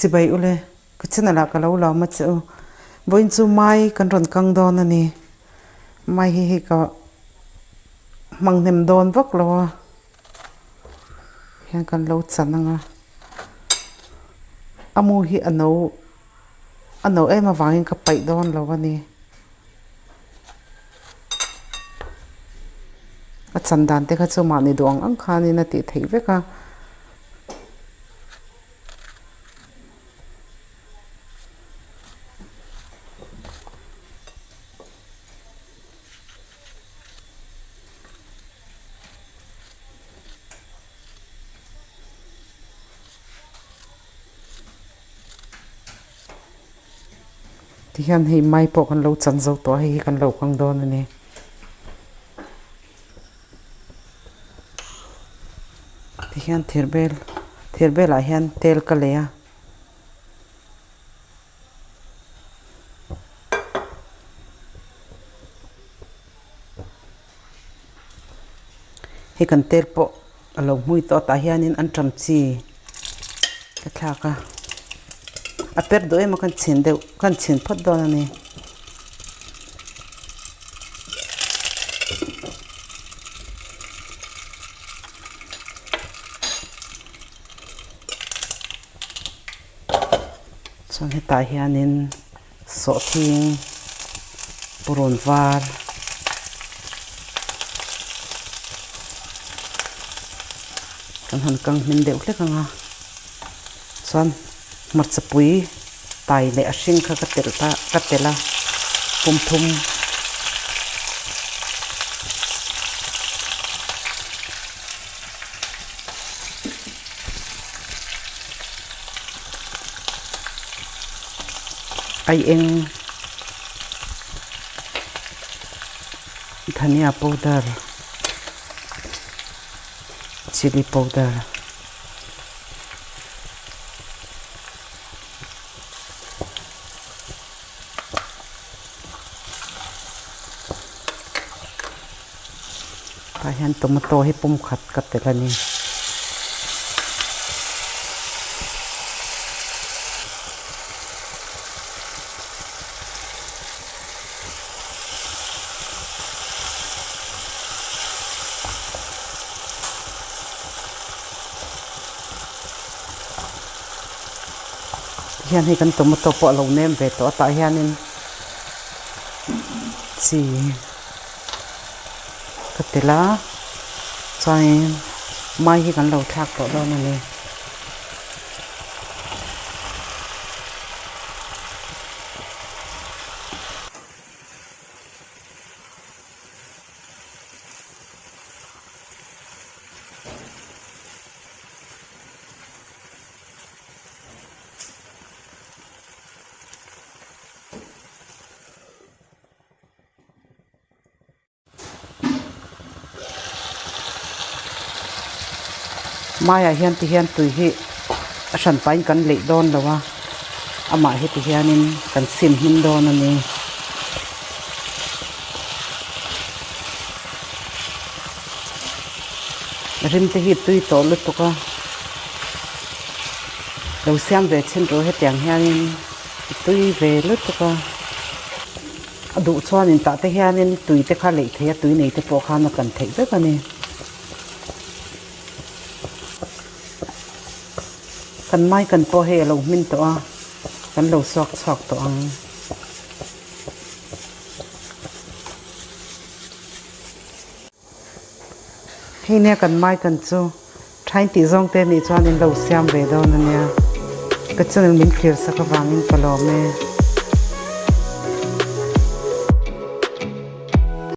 si bay ule kuchina la kalau la ma chu voin chu mai kan ron kang don ani mai hi ka mangnem don vak lo hian kan lo chananga amu hi ano ema wangin ka pai don lo ani a chandan te kha chu ma ni dong ang khani na ti thei veka thì hiện thì mai bộ con lâu chân dâu to hay con lâu con đôn này nè thì hiện thiệt bel là hiện tel cái lẽ hay con tel bộ lâu mùi to ta hiện in ăn trầm chi cái thà cả a perdo em kan chin deu kan chin phot don ani chon heta hianin so thing puron var kan han kang min deu hle kanga chon mặt sập bụi tài lệ sinh khá cắt tela pum thum ai eng dhania powder chili powder hiện tomato hay pum khát cắt tela ni hiện hay kan tomato po lâu nem về to ta hiện si cắt tela cho mai khi kan lâu thác to đó này mai hian ti hian tui hi a san pain kan lei don lawa ama hi ti hianin kan sim hin don ani rim te hi tui to lu tuka lo siam ve chen ro he tiang hianin tui ve lu tuka adu chuanin ta te hianin tui te kha lei theya tui nei te po kha na kan thei vek ani kan mai kan po he lo min to a kan lo sok to ang he ne kan mai kan chu thain ti zong te ni chuan in lo siam ve do na nia ka chun min clear sa ka wangin palo me